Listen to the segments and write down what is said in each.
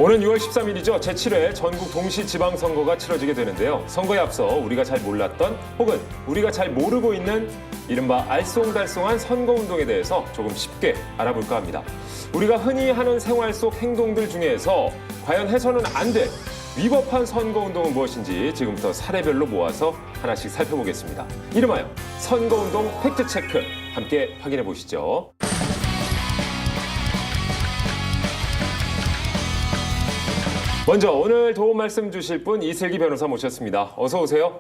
오는 6월 13일이죠. 제7회 전국 동시지방선거가 치러지게 되는데요. 선거에 앞서 우리가 잘 몰랐던 혹은 우리가 잘 모르고 있는 이른바 알쏭달쏭한 선거운동에 대해서 조금 쉽게 알아볼까 합니다. 우리가 흔히 하는 생활 속 행동들 중에서 과연 해서는 안 될 위법한 선거운동은 무엇인지 지금부터 사례별로 모아서 하나씩 살펴보겠습니다. 이름하여 선거운동 팩트체크 함께 확인해 보시죠. 먼저 오늘 도움 말씀 주실 분 이슬기 변호사 모셨습니다. 어서 오세요.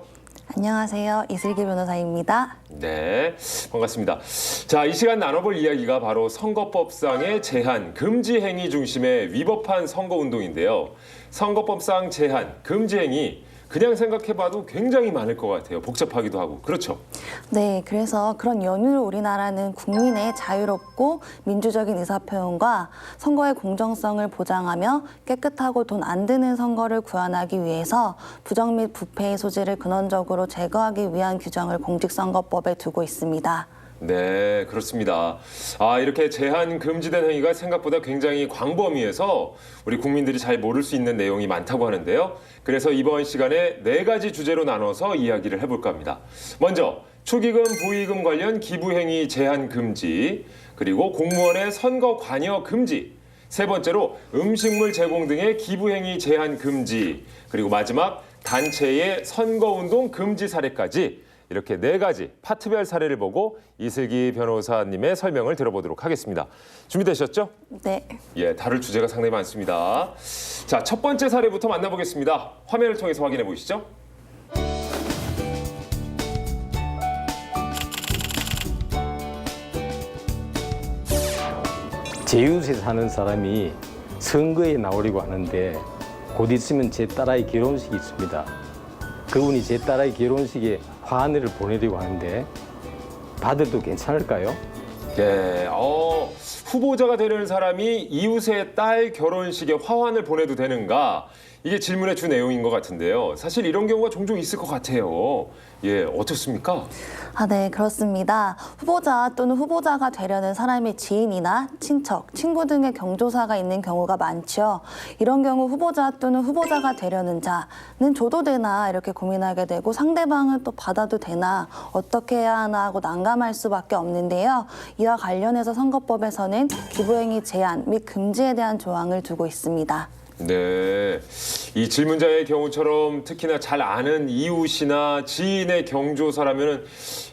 안녕하세요. 이슬기 변호사입니다. 네, 반갑습니다. 자, 이 시간 나눠볼 이야기가 바로 선거법상의 제한, 금지 행위 중심의 위법한 선거운동인데요. 선거법상 제한, 금지 행위 그냥 생각해봐도 굉장히 많을 것 같아요. 복잡하기도 하고. 그렇죠? 네, 그래서 그런 연유를 우리나라는 국민의 자유롭고 민주적인 의사표현과 선거의 공정성을 보장하며 깨끗하고 돈 안 드는 선거를 구현하기 위해서 부정 및 부패의 소지를 근원적으로 제거하기 위한 규정을 공직선거법에 두고 있습니다. 네, 그렇습니다. 이렇게 제한 금지된 행위가 생각보다 굉장히 광범위해서 우리 국민들이 잘 모를 수 있는 내용이 많다고 하는데요. 그래서 이번 시간에 4가지 주제로 나눠서 이야기를 해볼까 합니다. 먼저 축의금, 부의금 관련 기부행위 제한 금지, 그리고 공무원의 선거 관여 금지, 세 번째로 음식물 제공 등의 기부행위 제한 금지, 그리고 마지막 단체의 선거운동 금지 사례까지 이렇게 4가지 파트별 사례를 보고 이슬기 변호사님의 설명을 들어보도록 하겠습니다. 준비되셨죠? 네. 예, 다룰 주제가 상당히 많습니다. 자, 첫 번째 사례부터 만나보겠습니다. 화면을 통해서 확인해 보시죠. 제 이웃에 사는 사람이 선거에 나오려고 하는데 곧 있으면 제 딸아이 결혼식이 있습니다. 그분이 제 딸아이 결혼식에 화환을 보내려고 하는데 받아도 괜찮을까요? 네, 후보자가 되려는 사람이 이웃의 딸 결혼식에 화환을 보내도 되는가? 이게 질문의 주 내용인 것 같은데요. 사실 이런 경우가 종종 있을 것 같아요. 예, 어떻습니까? 네, 그렇습니다. 후보자 또는 후보자가 되려는 사람의 지인이나 친척, 친구 등의 경조사가 있는 경우가 많죠. 이런 경우 후보자 또는 후보자가 되려는 자는 줘도 되나 이렇게 고민하게 되고 상대방은 또 받아도 되나 어떻게 해야 하나 하고 난감할 수밖에 없는데요. 이와 관련해서 선거법에서는 기부행위 제한 및 금지에 대한 조항을 두고 있습니다. 네, 이 질문자의 경우처럼 특히나 잘 아는 이웃이나 지인의 경조사라면은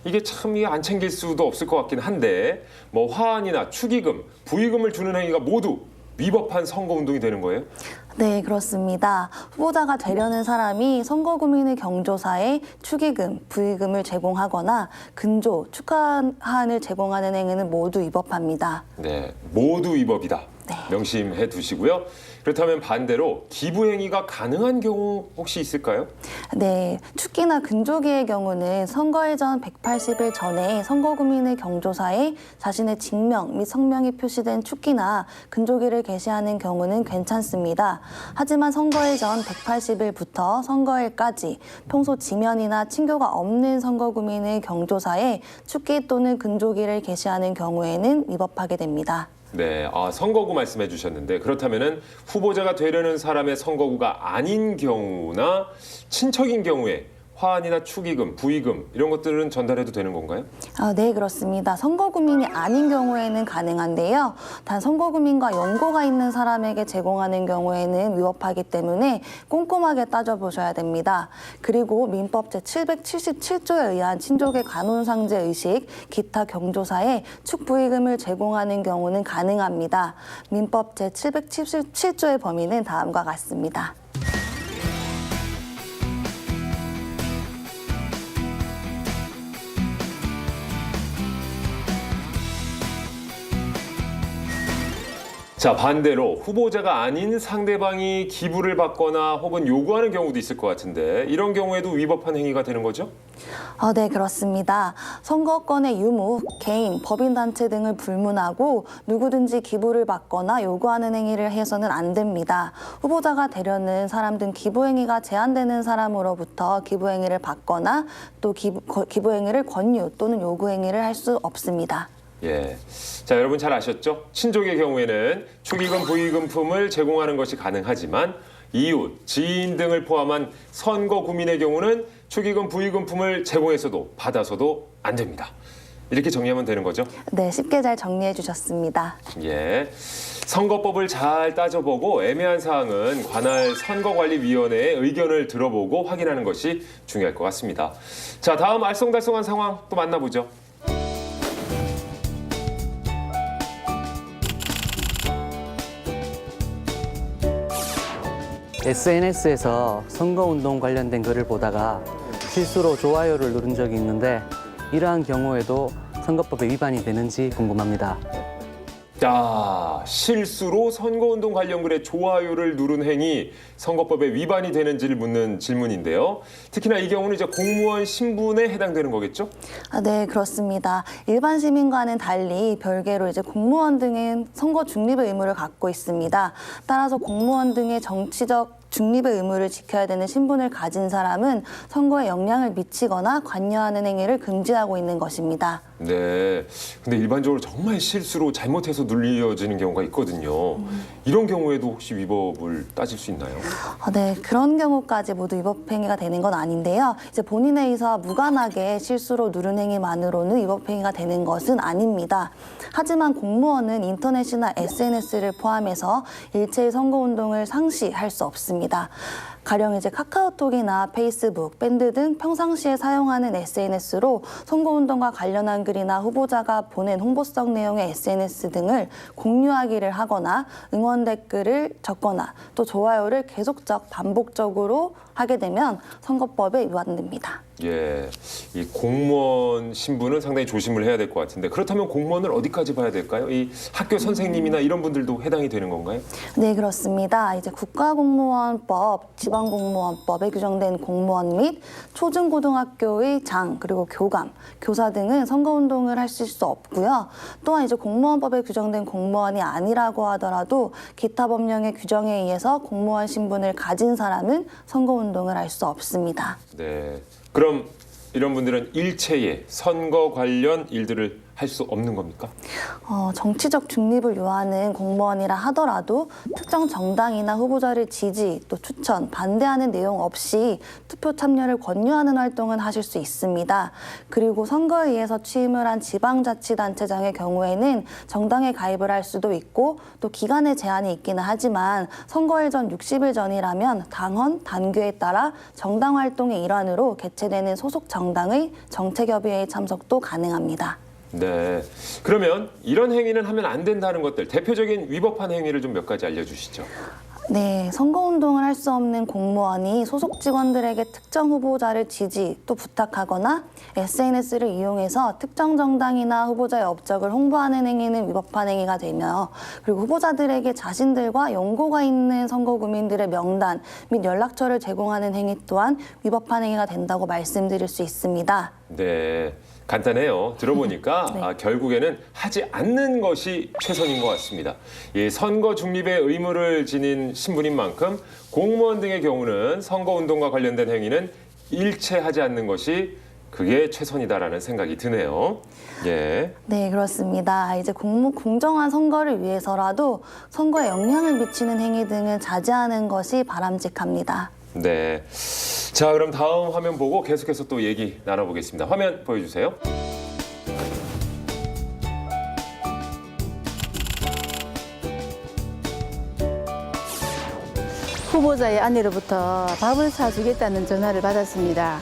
이게 참 안 챙길 수도 없을 것 같긴 한데 뭐 화환이나 축의금, 부의금을 주는 행위가 모두 위법한 선거운동이 되는 거예요? 네, 그렇습니다. 후보자가 되려는 사람이 선거구민의 경조사에 축의금, 부의금을 제공하거나 근조, 축하한을 제공하는 행위는 모두 위법합니다. 네, 모두 위법이다. 네. 명심해 두시고요. 그렇다면 반대로 기부행위가 가능한 경우 혹시 있을까요? 네, 축기나 근조기의 경우는 선거일 전 180일 전에 선거구민의 경조사에 자신의 직명 및 성명이 표시된 축기나 근조기를 게시하는 경우는 괜찮습니다. 하지만 선거일 전 180일부터 선거일까지 평소 지면이나 친교가 없는 선거구민의 경조사에 축기 또는 근조기를 게시하는 경우에는 위법하게 됩니다. 네, 선거구 말씀해 주셨는데 그렇다면은 후보자가 되려는 사람의 선거구가 아닌 경우나 친척인 경우에 화환이나 축의금, 부의금 이런 것들은 전달해도 되는 건가요? 네, 그렇습니다. 선거구민이 아닌 경우에는 가능한데요. 단 선거구민과 연고가 있는 사람에게 제공하는 경우에는 위법하기 때문에 꼼꼼하게 따져보셔야 됩니다. 그리고 민법 제777조에 의한 친족의 간혼상제 의식, 기타 경조사에 축부의금을 제공하는 경우는 가능합니다. 민법 제777조의 범위는 다음과 같습니다. 자, 반대로 후보자가 아닌 상대방이 기부를 받거나 혹은 요구하는 경우도 있을 것 같은데 이런 경우에도 위법한 행위가 되는 거죠? 네, 그렇습니다. 선거권의 유무, 개인, 법인단체 등을 불문하고 누구든지 기부를 받거나 요구하는 행위를 해서는 안 됩니다. 후보자가 되려는 사람 등 기부행위가 제한되는 사람으로부터 기부행위를 받거나 또 기부행위를 권유 또는 요구행위를 할 수 없습니다. 예. 자, 여러분 잘 아셨죠? 친족의 경우에는 축의금, 부의금품을 제공하는 것이 가능하지만 이웃, 지인 등을 포함한 선거구민의 경우는 축의금, 부의금품을 제공해서도 받아서도 안 됩니다. 이렇게 정리하면 되는 거죠? 네, 쉽게 잘 정리해 주셨습니다. 예. 선거법을 잘 따져보고 애매한 사항은 관할 선거관리위원회의 의견을 들어보고 확인하는 것이 중요할 것 같습니다. 자, 다음 알쏭달쏭한 상황 또 만나보죠. SNS에서 선거운동 관련된 글을 보다가 실수로 좋아요를 누른 적이 있는데 이러한 경우에도 선거법에 위반이 되는지 궁금합니다. 자, 실수로 선거운동 관련 글에 좋아요를 누른 행위 선거법에 위반이 되는지를 묻는 질문인데요. 특히나 이 경우는 이제 공무원 신분에 해당되는 거겠죠? 네, 그렇습니다. 일반 시민과는 달리 별개로 이제 공무원 등은 선거 중립의 의무를 갖고 있습니다. 따라서 공무원 등의 정치적 중립의 의무를 지켜야 되는 신분을 가진 사람은 선거에 영향을 미치거나 관여하는 행위를 금지하고 있는 것입니다. 네. 근데 일반적으로 정말 실수로 잘못해서 눌려지는 경우가 있거든요. 이런 경우에도 혹시 위법을 따질 수 있나요? 네, 그런 경우까지 모두 위법 행위가 되는 건 아닌데요. 이제 본인의 의사와 무관하게 실수로 누른 행위만으로는 위법 행위가 되는 것은 아닙니다. 하지만 공무원은 인터넷이나 SNS를 포함해서 일체의 선거운동을 상시할 수 없습니다. 가령 이제 카카오톡이나 페이스북, 밴드 등 평상시에 사용하는 SNS로 선거운동과 관련한 글이나 후보자가 보낸 홍보성 내용의 SNS 등을 공유하기를 하거나 응원 댓글을 적거나 또 좋아요를 계속적 반복적으로 하게 되면 선거법에 위반됩니다. 예, 이 공무원 신분은 상당히 조심을 해야 될 것 같은데 그렇다면 공무원을 어디까지 봐야 될까요? 이 학교 선생님이나 이런 분들도 해당이 되는 건가요? 네, 그렇습니다. 이제 국가공무원법, 지방공무원법에 규정된 공무원 및 초중고등학교의 장, 그리고 교감, 교사 등은 선거운동을 하실 수 없고요. 또한 이제 공무원법에 규정된 공무원이 아니라고 하더라도 기타 법령의 규정에 의해서 공무원 신분을 가진 사람은 선거운동을 할 수 없습니다. 네. 그럼 이런 분들은 일체의 선거 관련 일들을 할 수 없는 겁니까? 정치적 중립을 요하는 공무원이라 하더라도 특정 정당이나 후보자를 지지, 또 추천, 반대하는 내용 없이 투표 참여를 권유하는 활동은 하실 수 있습니다. 그리고 선거에 의해서 취임을 한 지방자치단체장의 경우에는 정당에 가입을 할 수도 있고 또 기간의 제한이 있기는 하지만 선거일 전 60일 전이라면 당헌, 단규에 따라 정당 활동의 일환으로 개최되는 소속 정당의 정책협의회에 참석도 가능합니다. 네. 그러면 이런 행위는 하면 안 된다는 것들, 대표적인 위법한 행위를 좀 몇 가지 알려주시죠. 네, 선거운동을 할 수 없는 공무원이 소속 직원들에게 특정 후보자를 지지 또 부탁하거나 SNS를 이용해서 특정 정당이나 후보자의 업적을 홍보하는 행위는 위법한 행위가 되며 그리고 후보자들에게 자신들과 연고가 있는 선거구민들의 명단 및 연락처를 제공하는 행위 또한 위법한 행위가 된다고 말씀드릴 수 있습니다. 네. 간단해요. 들어보니까 네. 결국에는 하지 않는 것이 최선인 것 같습니다. 이 선거 중립의 의무를 지닌 신분인 만큼 공무원 등의 경우는 선거운동과 관련된 행위는 일체 하지 않는 것이 그게 최선이다라는 생각이 드네요. 예. 네, 그렇습니다. 이제 공정한 선거를 위해서라도 선거에 영향을 미치는 행위 등은 자제하는 것이 바람직합니다. 네. 자, 그럼 다음 화면 보고 계속해서 또 얘기 나눠보겠습니다. 화면 보여주세요. 후보자의 아내로부터 밥을 사주겠다는 전화를 받았습니다.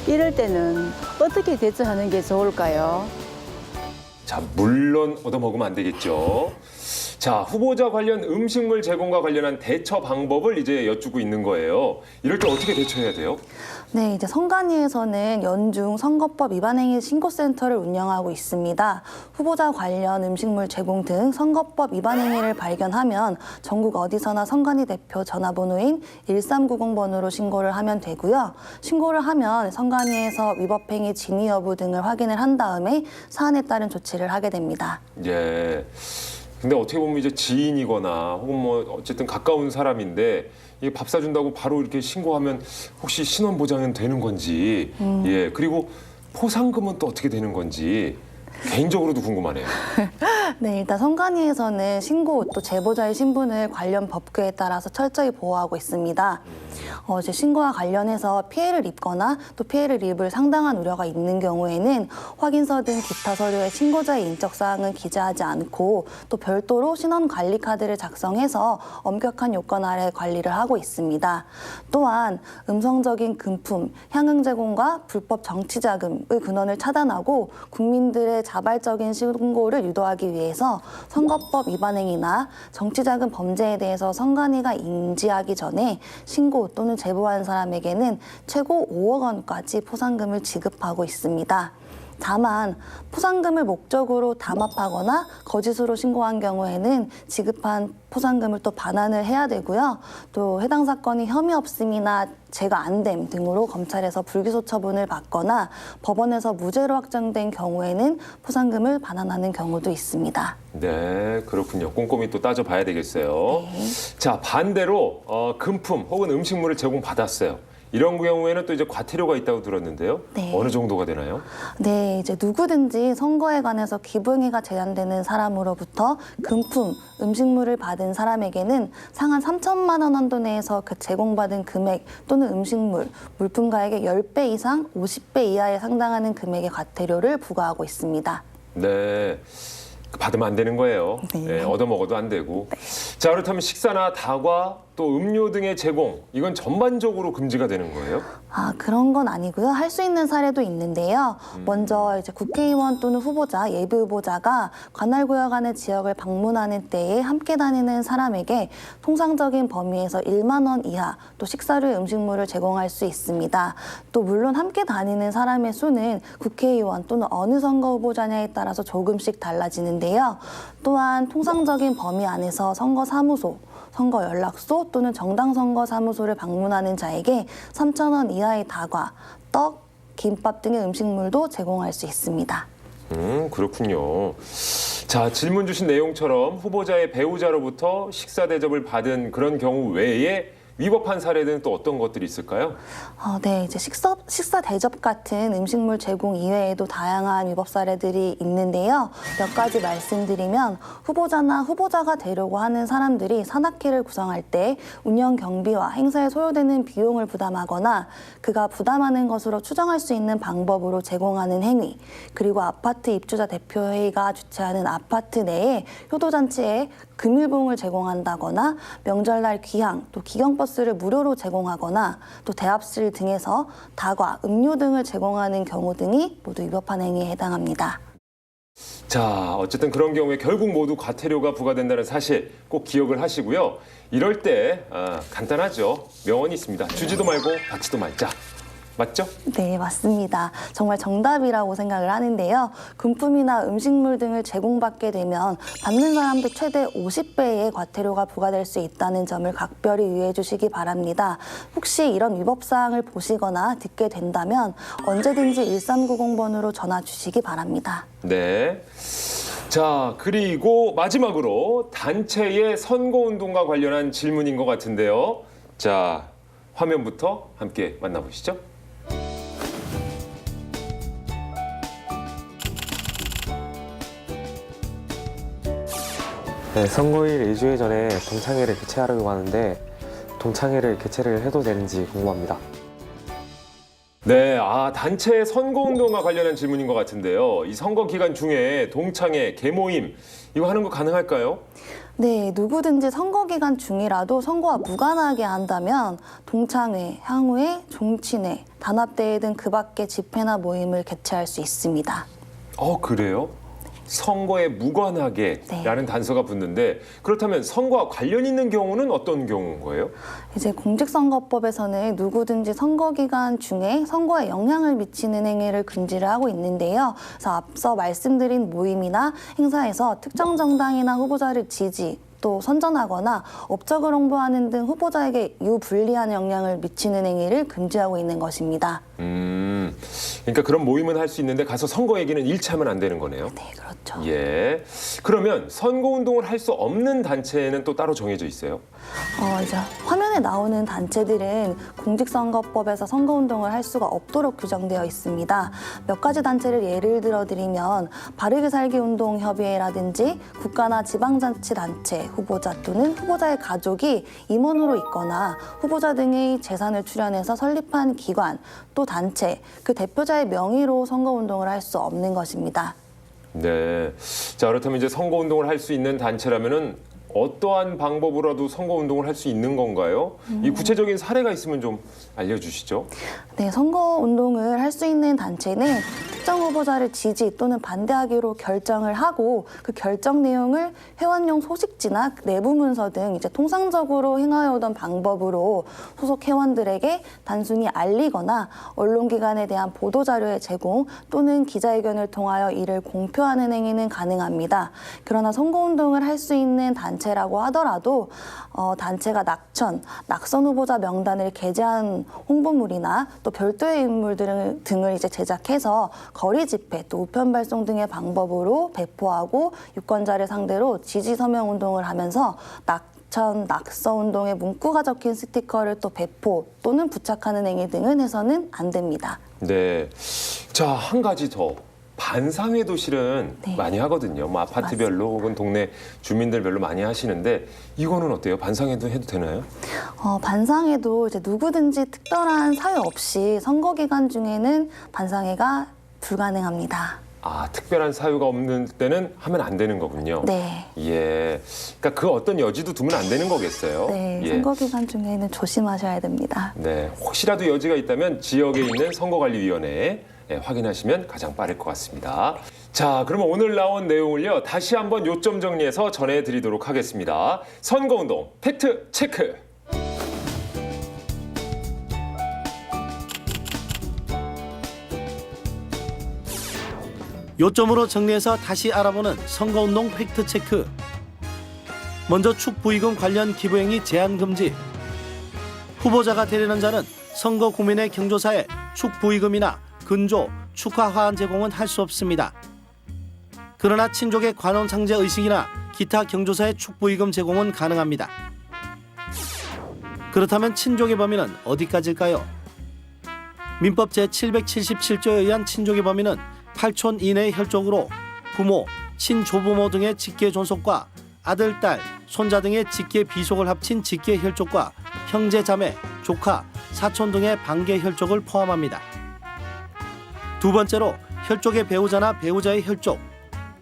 이럴 때는 어떻게 대처하는 게 좋을까요? 자, 물론 얻어먹으면 안 되겠죠. 자, 후보자 관련 음식물 제공과 관련한 대처 방법을 이제 여쭙고 있는 거예요. 이럴 때 어떻게 대처해야 돼요? 네, 이제 선관위에서는 연중 선거법 위반 행위 신고센터를 운영하고 있습니다. 후보자 관련 음식물 제공 등 선거법 위반 행위를 발견하면 전국 어디서나 선관위 대표 전화번호인 1390번으로 신고를 하면 되고요. 신고를 하면 선관위에서 위법 행위 진위 여부 등을 확인을 한 다음에 사안에 따른 조치를 하게 됩니다. 예. 근데 어떻게 보면 이제 지인이거나 혹은 뭐 어쨌든 가까운 사람인데 이게 밥 사준다고 바로 이렇게 신고하면 혹시 신원 보장은 되는 건지, 예, 그리고 포상금은 또 어떻게 되는 건지 개인적으로도 궁금하네요. 네, 일단 선관위에서는 신고 또 제보자의 신분을 관련 법규에 따라서 철저히 보호하고 있습니다. 이제 신고와 관련해서 피해를 입거나 또 피해를 입을 상당한 우려가 있는 경우에는 확인서 등 기타 서류에 신고자의 인적 사항은 기재하지 않고 또 별도로 신원 관리 카드를 작성해서 엄격한 요건 아래 관리를 하고 있습니다. 또한 음성적인 금품, 향응 제공과 불법 정치 자금의 근원을 차단하고 국민들의 자발적인 신고를 유도하기 위해서 선거법 위반 행위나 정치자금 범죄에 대해서 선관위가 인지하기 전에 신고 또는 제보한 사람에게는 최고 5억 원까지 포상금을 지급하고 있습니다. 다만 포상금을 목적으로 담합하거나 거짓으로 신고한 경우에는 지급한 포상금을 또 반환을 해야 되고요. 또 해당 사건이 혐의 없음이나 제가 안 됨 등으로 검찰에서 불기소 처분을 받거나 법원에서 무죄로 확정된 경우에는 포상금을 반환하는 경우도 있습니다. 네, 그렇군요. 꼼꼼히 또 따져봐야 되겠어요. 자, 반대로 금품 혹은 음식물을 제공받았어요. 이런 경우에는 또 이제 과태료가 있다고 들었는데요. 네. 어느 정도가 되나요? 네, 이제 누구든지 선거에 관해서 기부행위가 제한되는 사람으로부터 금품, 음식물을 받은 사람에게는 상한 3천만 원 한도 내에서 그 제공받은 금액 또는 음식물, 물품 가액의 10배 이상 50배 이하에 상당하는 금액의 과태료를 부과하고 있습니다. 네. 받으면 안 되는 거예요. 네. 네, 얻어먹어도 안 되고. 자, 그렇다면 식사나 다과 또 음료 등의 제공, 이건 전반적으로 금지가 되는 거예요? 그런 건 아니고요. 할 수 있는 사례도 있는데요. 먼저 이제 국회의원 또는 후보자, 예비 후보자가 관할구역 안의 지역을 방문하는 때에 함께 다니는 사람에게 통상적인 범위에서 1만 원 이하 또 식사류 음식물을 제공할 수 있습니다. 또 물론 함께 다니는 사람의 수는 국회의원 또는 어느 선거 후보자냐에 따라서 조금씩 달라지는데요. 또한 통상적인 범위 안에서 선거사무소, 선거 연락소 또는 정당 선거 사무소를 방문하는 자에게 3,000원 이하의 다과, 떡, 김밥 등의 음식물도 제공할 수 있습니다. 그렇군요. 자, 질문 주신 내용처럼 후보자의 배우자로부터 식사 대접을 받은 그런 경우 외에 위법한 사례는 또 어떤 것들이 있을까요? 네, 이제 식사 대접 같은 음식물 제공 이외에도 다양한 위법 사례들이 있는데요. 몇 가지 말씀드리면 후보자나 후보자가 되려고 하는 사람들이 산악회를 구성할 때 운영 경비와 행사에 소요되는 비용을 부담하거나 그가 부담하는 것으로 추정할 수 있는 방법으로 제공하는 행위, 그리고 아파트 입주자 대표회의가 주최하는 아파트 내에 효도잔치에 금일봉을 제공한다거나 명절날 귀향, 또 기경버스를 무료로 제공하거나 또 대합실 등에서 다과, 음료 등을 제공하는 경우 등이 모두 위법한 행위에 해당합니다. 자, 어쨌든 그런 경우에 결국 모두 과태료가 부과된다는 사실 꼭 기억을 하시고요. 이럴 때 간단하죠. 명언이 있습니다. 주지도 말고 받지도 말자. 맞죠? 네, 맞습니다. 정말 정답이라고 생각을 하는데요. 금품이나 음식물 등을 제공받게 되면 받는 사람도 최대 50배의 과태료가 부과될 수 있다는 점을 각별히 유의해 주시기 바랍니다. 혹시 이런 위법사항을 보시거나 듣게 된다면 언제든지 1390번으로 전화 주시기 바랍니다. 네. 자, 그리고 마지막으로 단체의 선거운동과 관련한 질문인 것 같은데요. 자, 화면부터 함께 만나보시죠. 네, 선거일 2주일 전에 동창회를 개최하려고 하는데 동창회를 개최를 해도 되는지 궁금합니다. 네, 단체 선거운동과 관련한 질문인 것 같은데요. 이 선거 기간 중에 동창회, 개모임 이거 하는 거 가능할까요? 네, 누구든지 선거 기간 중이라도 선거와 무관하게 한다면 동창회, 향후회, 종친회, 단합대회 등 그 밖의 집회나 모임을 개최할 수 있습니다. 그래요? 선거에 무관하게 네. 라는 단서가 붙는데 그렇다면 선거와 관련 있는 경우는 어떤 경우인 거예요? 이제 공직선거법에서는 누구든지 선거 기간 중에 선거에 영향을 미치는 행위를 금지를 하고 있는데요. 그래서 앞서 말씀드린 모임이나 행사에서 특정 정당이나 후보자를 지지, 또 선전하거나 업적을 홍보하는 등 후보자에게 유불리한 영향을 미치는 행위를 금지하고 있는 것입니다. 그러니까 그런 모임은 할 수 있는데 가서 선거 얘기는 일치하면 안 되는 거네요. 네, 그렇죠. 예. 그러면 선거운동을 할 수 없는 단체는 또 따로 정해져 있어요? 이제 화면에 나오는 단체들은 공직선거법에서 선거운동을 할 수가 없도록 규정되어 있습니다. 몇 가지 단체를 예를 들어드리면 바르게 살기 운동 협의회라든지 국가나 지방자치단체 후보자 또는 후보자의 가족이 임원으로 있거나 후보자 등의 재산을 출연해서 설립한 기관 또 단체 그 대표자의 명의로 선거운동을 할 수 없는 것입니다. 네. 자, 그렇다면 이제 선거운동을 할 수 있는 단체라면은 어떠한 방법으로라도 선거운동을 할 수 있는 건가요? 이 구체적인 사례가 있으면 좀 알려주시죠. 네, 선거운동을 할 수 있는 단체는 특정 후보자를 지지 또는 반대하기로 결정을 하고 그 결정 내용을 회원용 소식지나 내부 문서 등 이제 통상적으로 행하여 오던 방법으로 소속 회원들에게 단순히 알리거나 언론기관에 대한 보도자료의 제공 또는 기자회견을 통하여 이를 공표하는 행위는 가능합니다. 그러나 선거운동을 할 수 있는 단체라고 하더라도 단체가 낙선 후보자 명단을 게재한 홍보물이나 또 별도의 인물 등을 이제 제작해서 거리 집회 또 우편 발송 등의 방법으로 배포하고 유권자를 상대로 지지 서명 운동을 하면서 낙선 운동의 문구가 적힌 스티커를 또 배포 또는 부착하는 행위 등은 해서는 안 됩니다. 네. 자, 한 가지 더. 반상회도 실은 네. 많이 하거든요. 뭐 아파트별로 혹은 동네 주민들별로 많이 하시는데 이거는 어때요? 반상회도 해도 되나요? 반상회도 이제 누구든지 특별한 사유 없이 선거 기간 중에는 반상회가 불가능합니다. 아, 특별한 사유가 없는 때는 하면 안 되는 거군요. 네. 예. 그러니까 그 어떤 여지도 두면 안 되는 거겠어요. 네, 예. 선거 기간 중에는 조심하셔야 됩니다. 네. 혹시라도 여지가 있다면 지역에 있는 선거관리위원회에 확인하시면 가장 빠를 것 같습니다. 자, 그러면 오늘 나온 내용을요. 다시 한번 요점 정리해서 전해드리도록 하겠습니다. 선거운동 팩트 체크. 요점으로 정리해서 다시 알아보는 선거운동 팩트체크. 먼저 축부의금 관련 기부행위 제한 금지. 후보자가 되려는 자는 선거 구민의 경조사에 축부의금이나 근조, 축하 화환 제공은 할 수 없습니다. 그러나 친족의 관원상제 의식이나 기타 경조사의 축부의금 제공은 가능합니다. 그렇다면 친족의 범위는 어디까지일까요? 민법 제777조에 의한 친족의 범위는 8촌 이내의 혈족으로 부모, 친조부모 등의 직계 존속과 아들, 딸, 손자 등의 직계 비속을 합친 직계 혈족과 형제, 자매, 조카, 사촌 등의 반계 혈족을 포함합니다. 두 번째로 혈족의 배우자나 배우자의 혈족,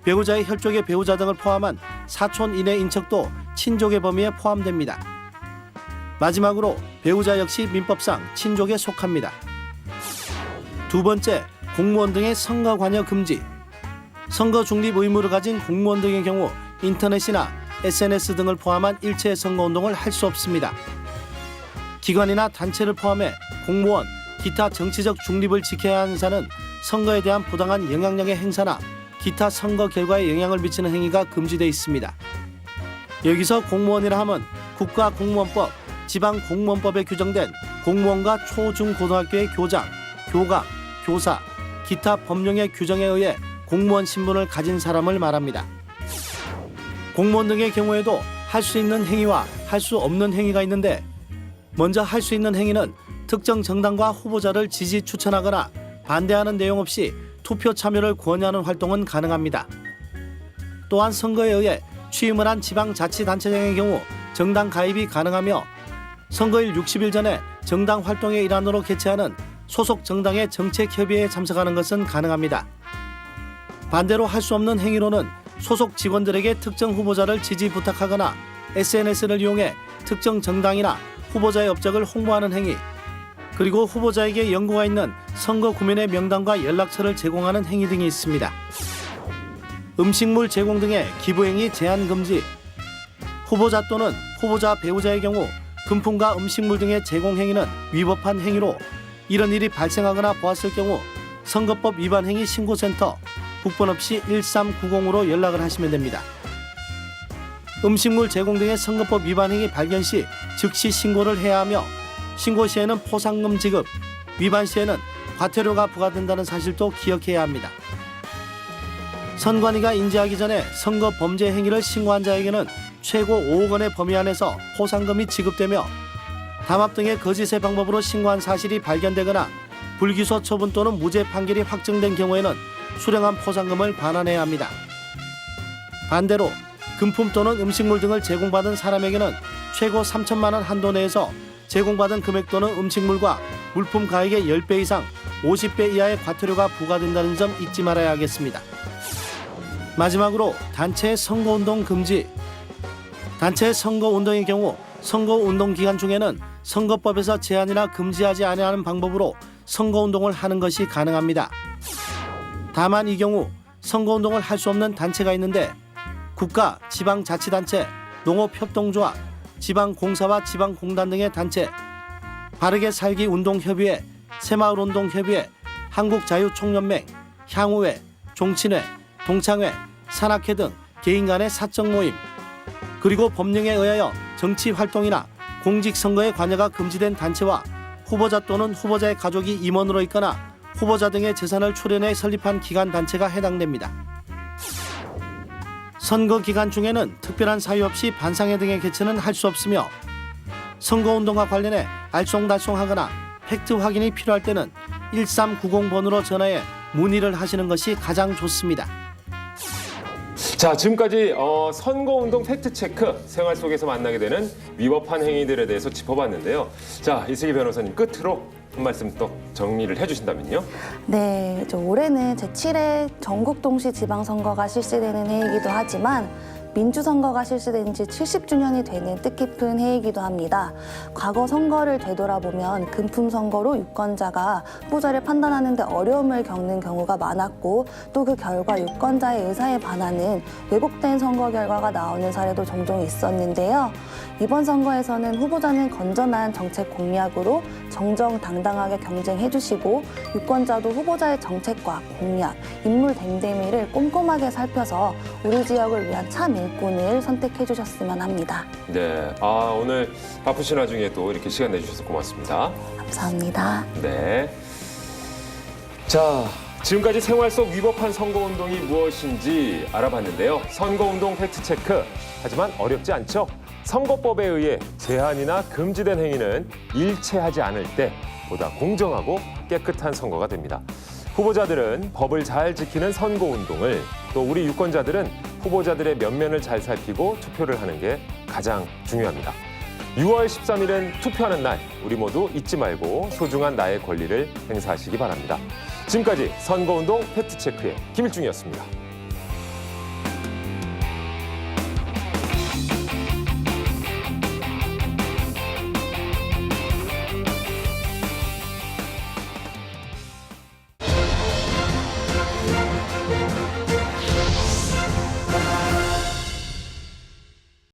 배우자의 혈족의 배우자 등을 포함한 사촌 이내 인척도 친족의 범위에 포함됩니다. 마지막으로 배우자 역시 민법상 친족에 속합니다. 두 번째, 공무원 등의 선거 관여 금지. 선거 중립 의무를 가진 공무원 등의 경우 인터넷이나 SNS 등을 포함한 일체 선거운동을 할 수 없습니다. 기관이나 단체를 포함해 공무원, 기타 정치적 중립을 지켜야 하는 자는 선거에 대한 부당한 영향력의 행사나 기타 선거 결과에 영향을 미치는 행위가 금지되어 있습니다. 여기서 공무원이라 함은 국가공무원법, 지방공무원법에 규정된 공무원과 초, 중, 고등학교의 교장, 교감, 교사, 기타 법령의 규정에 의해 공무원 신분을 가진 사람을 말합니다. 공무원 등의 경우에도 할 수 있는 행위와 할 수 없는 행위가 있는데 먼저 할 수 있는 행위는 특정 정당과 후보자를 지지 추천하거나 반대하는 내용 없이 투표 참여를 권유하는 활동은 가능합니다. 또한 선거에 의해 취임을 한 지방자치단체장의 경우 정당 가입이 가능하며 선거일 60일 전에 정당 활동의 일환으로 개최하는 소속 정당의 정책협의회에 참석하는 것은 가능합니다. 반대로 할 수 없는 행위로는 소속 직원들에게 특정 후보자를 지지 부탁하거나 SNS를 이용해 특정 정당이나 후보자의 업적을 홍보하는 행위, 그리고 후보자에게 연고가 있는 선거 구민의 명단과 연락처를 제공하는 행위 등이 있습니다. 음식물 제공 등의 기부행위 제한 금지. 후보자 또는 후보자 배우자의 경우 금품과 음식물 등의 제공 행위는 위법한 행위로 이런 일이 발생하거나 보았을 경우 선거법 위반 행위 신고센터 국번 없이 1390으로 연락을 하시면 됩니다. 음식물 제공 등의 선거법 위반 행위 발견 시 즉시 신고를 해야 하며 신고 시에는 포상금 지급, 위반 시에는 과태료가 부과된다는 사실도 기억해야 합니다. 선관위가 인지하기 전에 선거 범죄 행위를 신고한 자에게는 최고 5억 원의 범위 안에서 포상금이 지급되며 담합 등의 거짓의 방법으로 신고한 사실이 발견되거나 불기소 처분 또는 무죄 판결이 확정된 경우에는 수령한 포상금을 반환해야 합니다. 반대로 금품 또는 음식물 등을 제공받은 사람에게는 최고 3천만 원 한도 내에서 제공받은 금액 또는 음식물과 물품 가액의 10배 이상 50배 이하의 과태료가 부과된다는 점 잊지 말아야 하겠습니다. 마지막으로 단체 선거운동 금지. 단체 선거운동의 경우 선거운동 기간 중에는 선거법에서 제한이나 금지하지 아니하는 방법으로 선거운동을 하는 것이 가능합니다. 다만 이 경우 선거운동을 할 수 없는 단체가 있는데 국가, 지방자치단체, 농업협동조합, 지방공사와 지방공단 등의 단체, 바르게 살기 운동협의회, 새마을운동협의회, 한국자유총연맹, 향후회, 종친회, 동창회, 산악회 등 개인 간의 사적 모임, 그리고 법령에 의하여 정치활동이나 공직선거에 관여가 금지된 단체와 후보자 또는 후보자의 가족이 임원으로 있거나 후보자 등의 재산을 출연해 설립한 기관 단체가 해당됩니다. 선거 기간 중에는 특별한 사유 없이 반상회 등의 개최는 할 수 없으며 선거운동과 관련해 알쏭달쏭하거나 팩트 확인이 필요할 때는 1390번으로 전화해 문의를 하시는 것이 가장 좋습니다. 자, 지금까지 선거운동 팩트체크, 생활 속에서 만나게 되는 위법한 행위들에 대해서 짚어봤는데요. 자, 이슬기 변호사님 끝으로 한 말씀 또 정리를 해주신다면요. 네, 올해는 제7회 전국 동시 지방선거가 실시되는 해이기도 하지만 민주선거가 실시된 지 70주년이 되는 뜻깊은 해이기도 합니다. 과거 선거를 되돌아보면 금품 선거로 유권자가 후보자를 판단하는 데 어려움을 겪는 경우가 많았고 또 그 결과 유권자의 의사에 반하는 왜곡된 선거 결과가 나오는 사례도 종종 있었는데요. 이번 선거에서는 후보자는 건전한 정책 공약으로 정정당당하게 경쟁해 주시고 유권자도 후보자의 정책과 공약, 인물 댕댕이를 꼼꼼하게 살펴서 우리 지역을 위한 참 일꾼을 선택해 주셨으면 합니다. 네, 오늘 바쁘신 와중에 또 이렇게 시간 내주셔서 고맙습니다. 감사합니다. 네. 자, 지금까지 생활 속 위법한 선거운동이 무엇인지 알아봤는데요. 선거운동 팩트체크. 하지만 어렵지 않죠? 선거법에 의해 제한이나 금지된 행위는 일체하지 않을 때 보다 공정하고 깨끗한 선거가 됩니다. 후보자들은 법을 잘 지키는 선거운동을, 또 우리 유권자들은 후보자들의 면면을 잘 살피고 투표를 하는 게 가장 중요합니다. 6월 13일은 투표하는 날, 우리 모두 잊지 말고 소중한 나의 권리를 행사하시기 바랍니다. 지금까지 선거운동 팩트체크의 김일중이었습니다.